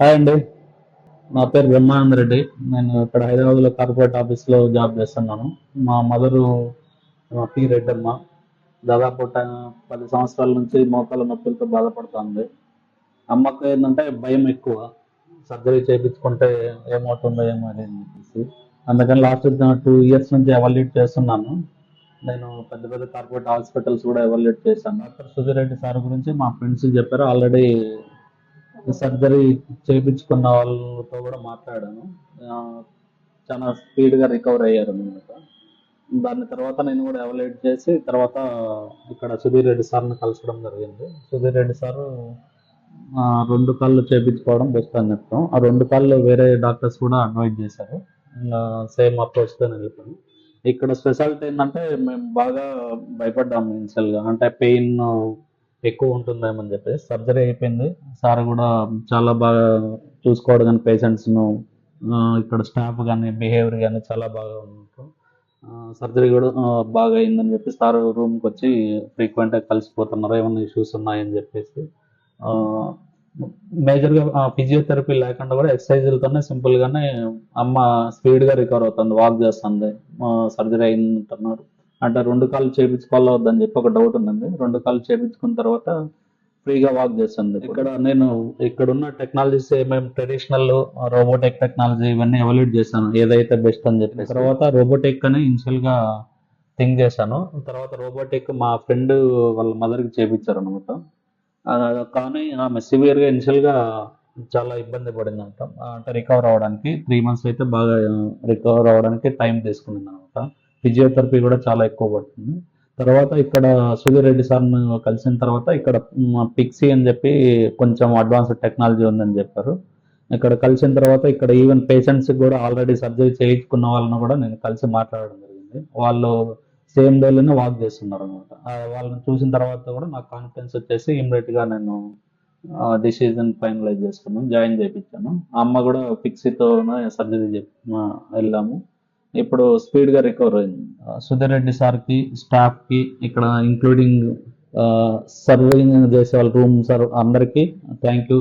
Hi అండి. నా పేరు బ్రహ్మానంద రెడ్డి. నేను ఇక్కడ హైదరాబాద్లో కార్పొరేట్ ఆఫీస్లో జాబ్ చేస్తున్నాను. మా మదరు పి రెడ్డమ్మ. దాదాపు 10 సంవత్సరాల నుంచి మోకాళ్ళ నొప్పులతో బాధపడుతుంది. అమ్మకు ఏంటంటే భయం ఎక్కువ. సర్జరీ చేయించుకుంటే ఏమవుతుందో ఏమో అని చెప్పేసి. అందుకని లాస్ట్ 2 ఇయర్స్ నుంచి ఎవాల్యుయేట్ చేస్తున్నాను. నేను పెద్ద పెద్ద కార్పొరేట్ హాస్పిటల్స్ కూడా ఎవాల్యుయేట్ చేశాను. డాక్టర్ సుధీర్ రెడ్డి సార్ గురించి మా ఫ్రెండ్స్ చెప్పారు. ఆల్రెడీ సర్జరీ చేయించుకున్న వాళ్ళతో కూడా మాట్లాడాను. ఆ, చాలా స్పీడ్గా రికవర్ అయ్యారు అనమాట. దాని తర్వాత నేను కూడా ఎవాల్యుయేట్ చేసి తర్వాత ఇక్కడ సుధీర్ రెడ్డి సార్ని కలసడం జరిగింది. సుధీర్ రెడ్డి సారు 2 కాళ్ళు చేయించుకోవడం బెస్ట్ అని చెప్తాం. ఆ 2 కాళ్ళు వేరే డాక్టర్స్ కూడా అడ్వైజ్ చేశారు. సేమ్ అప్రోచ్తో వెళ్ళిపోయాను. ఇక్కడ స్పెషాలిటీ ఏంటంటే మేము బాగా భయపడ్డాము ఇనిషియల్గా, అంటే పెయిన్ ఎక్కువ ఉంటుందేమని చెప్పేసి. సర్జరీ అయిపోయింది. సార్ కూడా చాలా బాగా చూసుకోవడం కానీ పేషెంట్స్ను, ఇక్కడ స్టాఫ్ కానీ బిహేవియర్ కానీ చాలా బాగా ఉంటారు. సర్జరీ కూడా బాగా అయిందని చెప్పి సార్ రూమ్కి వచ్చి ఫ్రీక్వెంట్గా కలిసిపోతున్నారు ఏమైనా ఇష్యూస్ ఉన్నాయని చెప్పేసి. మేజర్గా ఫిజియోథెరపీ లేకుండా కూడా ఎక్సర్సైజులతోనే సింపుల్గానే అమ్మ స్పీడ్గా రికవర్ అవుతుంది, వాక్ చేస్తుంది. సర్జరీ అయిందంటున్నారు. అంటే 2 కాళ్ళు చేయించుకోవాలా వద్దని చెప్పి ఒక డౌట్ ఉందండి. 2 కాళ్ళు చేయించుకున్న తర్వాత ఫ్రీగా వాక్ చేస్తుంది. ఇక్కడ ఉన్న టెక్నాలజీస్ ఏమేమి ట్రెడిషనల్, రోబోటిక్ టెక్నాలజీ ఇవన్నీ ఎవాల్యూట్ చేశాను ఏదైతే బెస్ట్ అని చెప్పి. తర్వాత రోబోటిక్ అని ఇనిషియల్గా థింక్ చేశాను. తర్వాత రోబోటిక్ మా ఫ్రెండ్ వాళ్ళ మదర్కి చేయించారు అనమాట. కానీ ఆమె సివియర్గా ఇనిషియల్గా చాలా ఇబ్బంది పడింది అనమాట. అంటే రికవర్ అవ్వడానికి 3 months అయితే బాగా రికవర్ అవ్వడానికి టైం తీసుకునింది అనమాట. ఫిజియోథెరపీ కూడా చాలా ఎక్కువ పడుతుంది. తర్వాత ఇక్కడ సుధీర్ రెడ్డి సార్ను కలిసిన తర్వాత ఇక్కడ పిక్సీ అని చెప్పి కొంచెం అడ్వాన్స్డ్ టెక్నాలజీ ఉందని చెప్పారు. ఇక్కడ కలిసిన తర్వాత ఇక్కడ ఈవెన్ పేషెంట్స్కి కూడా ఆల్రెడీ సర్జరీ చేయించుకున్న వాళ్ళని కూడా నేను కలిసి మాట్లాడడం జరిగింది. వాళ్ళు సేమ్ డేలోనే వాక్ చేస్తున్నారు అనమాట. వాళ్ళని చూసిన తర్వాత కూడా నాకు కాన్ఫిడెన్స్ వచ్చేసి ఇమ్మీడియట్గా నేను డిసిజన్ ఫైనలైజ్ చేసుకున్నాను, జాయిన్ చేయించాను. అమ్మ కూడా పిక్సీతోనే సర్జరీ వెళ్ళాము. ఇప్పుడు స్పీడ్గా రికవర్ అయింది. సుధీర్ రెడ్డి సార్కి, స్టాఫ్కి, ఇక్కడ ఇంక్లూడింగ్ సర్వింగ్ చేసే వాళ్ళ రూమ్ సార్ అందరికీ థ్యాంక్ యూ.